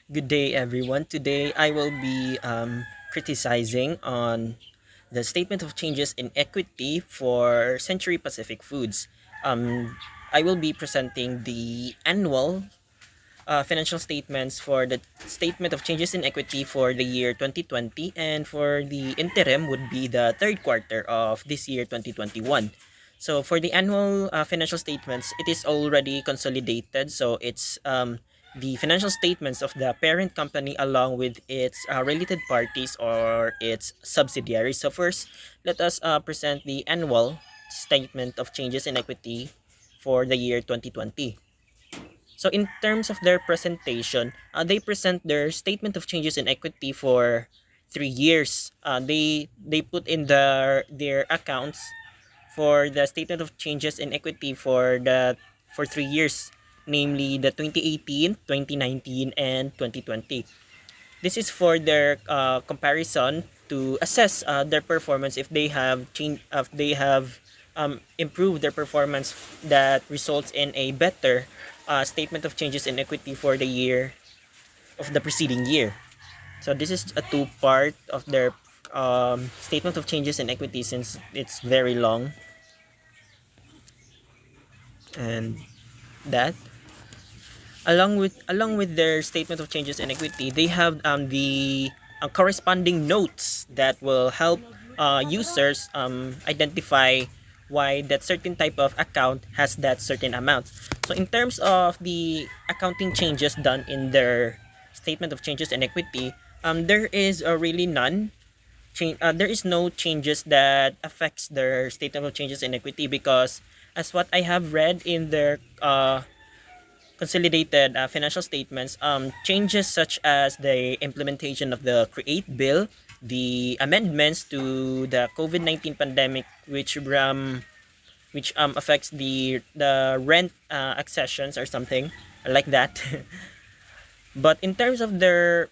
Good day, everyone. Today, I will be criticizing on the statement of changes in equity for Century Pacific Foods. Um, I will be presenting the annual financial statements for the statement of changes in equity for the year 2020, and for the interim would be the third quarter of this year 2021. So for the annual financial statements, it is already consolidated. So it's the financial statements of the parent company along with its related parties or its subsidiaries. So first, let us present the annual statement of changes in equity for the year 2020. So in terms of their presentation, they present their statement of changes in equity for 3 years. They put in their accounts for the statement of changes in equity for 3 years, namely the 2018, 2019, and 2020. This is for their comparison to assess their performance if they have improved their performance that results in a better statement of changes in equity for the year of the preceding year. So this is a two-part of their statement of changes in equity since it's very long, and that along with their statement of changes in equity, they have the corresponding notes that will help users identify why that certain type of account has that certain amount. So in terms of the accounting changes done in their statement of changes in equity, there is really none. There is no changes that affects their statement of changes in equity, because as what I have read in their consolidated financial statements, changes such as the implementation of the Create Bill, the amendments to the COVID-19 pandemic, which affects the rent accessions or something like that. But in terms of the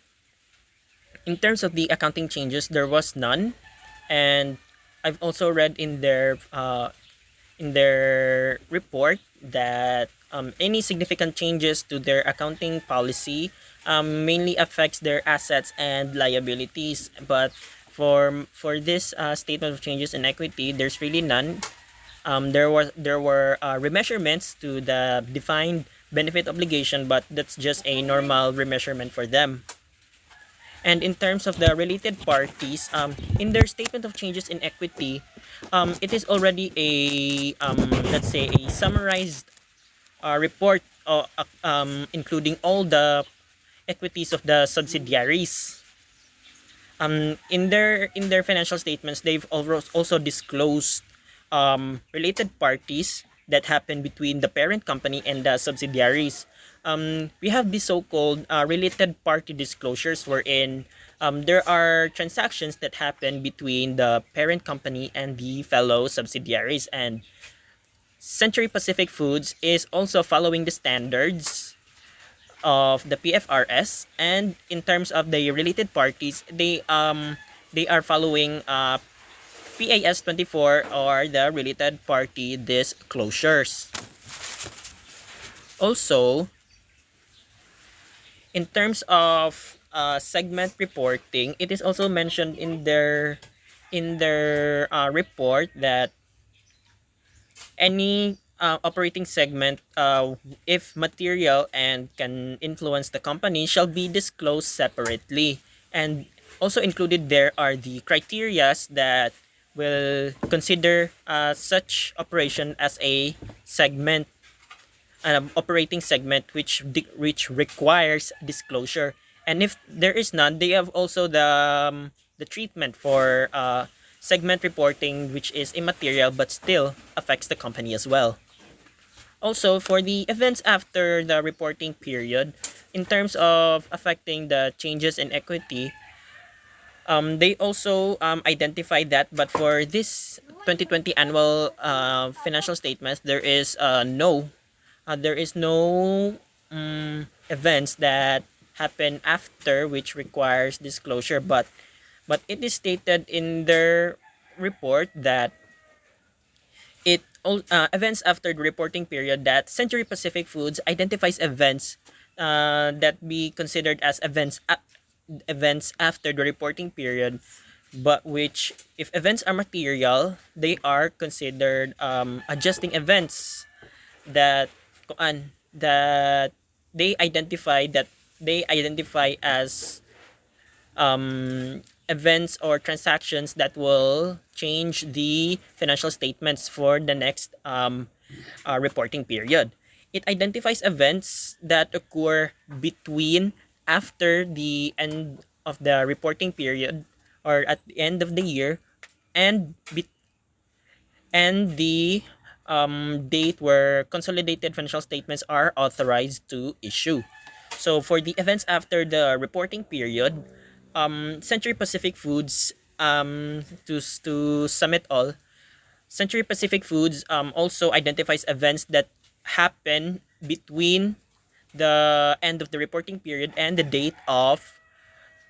accounting changes, there was none, and I've also read in their report that any significant changes to their accounting policy mainly affects their assets and liabilities. But for this statement of changes in equity, there's really none. There were remeasurements to the defined benefit obligation, but that's just a normal remeasurement for them. And in terms of the related parties, in their statement of changes in equity, it is already a let's say a summarized report, including all the equities of the subsidiaries. In their financial statements, they've also disclosed related parties that happen between the parent company and the subsidiaries. We have the so-called related party disclosures, wherein there are transactions that happen between the parent company and the fellow subsidiaries, and Century Pacific Foods is also following the standards of the PFRS. And in terms of the related parties, they are following PAS 24, or the related party disclosures. Also, in terms of segment reporting, it is also mentioned in their report that any operating segment, if material and can influence the company, shall be disclosed separately. And also included there are the criterias that will consider such operation as a segment, operating segment, which requires disclosure. And if there is none, they have also the treatment for segment reporting, which is immaterial but still affects the company as well. Also, for the events after the reporting period, in terms of affecting the changes in equity, they also identify that. But for this 2020 annual financial statements, there is no events that happen after which requires disclosure. But it is stated in their report that events after the reporting period, that Century Pacific Foods identifies events that be considered as events after the reporting period, but which, if events are material, they are considered adjusting events that that they identify as events or transactions that will change the financial statements for the next reporting period. It identifies events that occur between after the end of the reporting period or at the end of the year and the date where consolidated financial statements are authorized to issue. So for the events after the reporting period, Century Pacific Foods, to sum it all, Century Pacific Foods also identifies events that happen between the end of the reporting period and the date of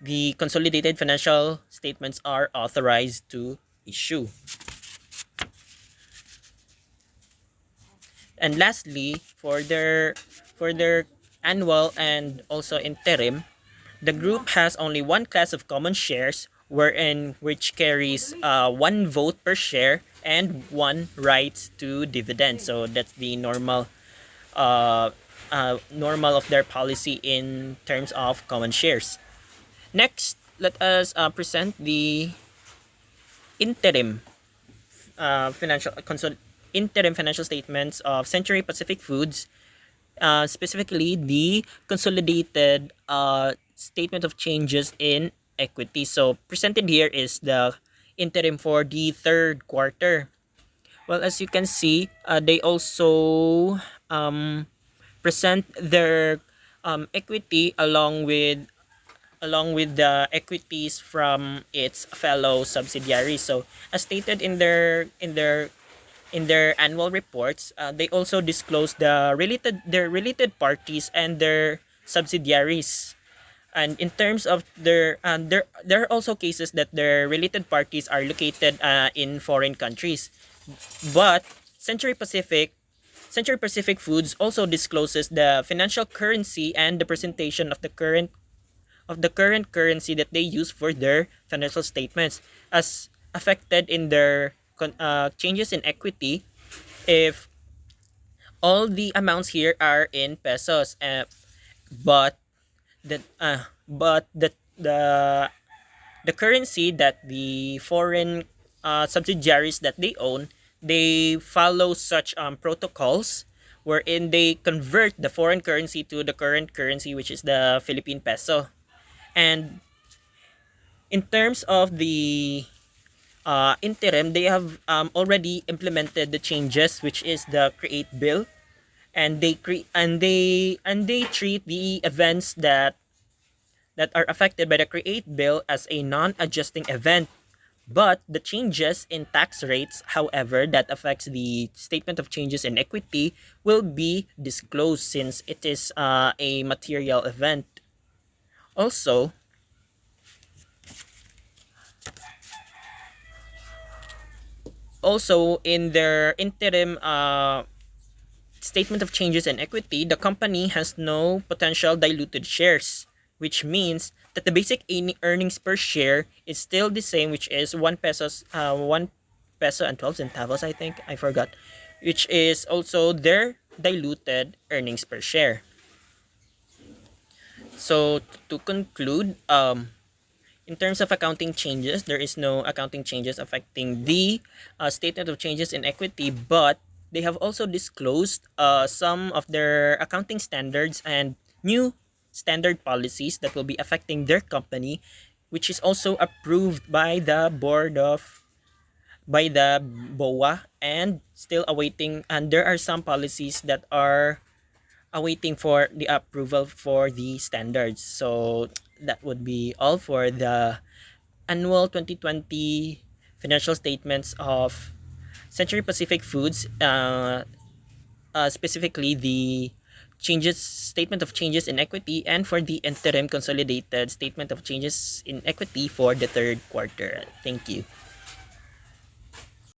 the consolidated financial statements are authorized to issue. And lastly, for their annual and also interim, the group has only one class of common shares wherein which carries one vote per share and one rights to dividend. So that's the uh, normal of their policy in terms of common shares. Next, let us present the interim interim financial statements of Century Pacific Foods, specifically the consolidated statement of changes in equity. So presented here is the interim for the third quarter. Well, as you can see, they also present their equity along with the equities from its fellow subsidiaries. So as stated in their annual reports, they also disclose their related parties and their subsidiaries. And in terms of there are also cases that their related parties are located in foreign countries. But Century Pacific Century Pacific Foods also discloses the financial currency and the presentation of the current currency that they use for their financial statements as affected in their changes in equity. If all the amounts here are in pesos, but the currency that the foreign subsidiaries that they own, they follow such protocols wherein they convert the foreign currency to the current currency, which is the Philippine peso. And in terms of the interim, they have already implemented the changes, which is the create bill, and they treat the events that are affected by the create bill as a non-adjusting event. But the changes in tax rates, however, that affects the statement of changes in equity will be disclosed since it is a material event. Also, in their interim statement of changes in equity, the company has no potential diluted shares, which means that the basic earnings per share is still the same, which is 1 peso and 12 centavos, I think. I forgot. Which is also their diluted earnings per share. So to conclude, in terms of accounting changes, there is no accounting changes affecting the statement of changes in equity, but they have also disclosed some of their accounting standards and new standard policies that will be affecting their company, which is also approved by the BOA, and still awaiting. And there are some policies that are awaiting for the approval for the standards. So that would be all for the annual 2020 financial statements of Century Pacific Foods, specifically the changes statement of changes in equity, and for the interim consolidated statement of changes in equity for the third quarter. Thank you.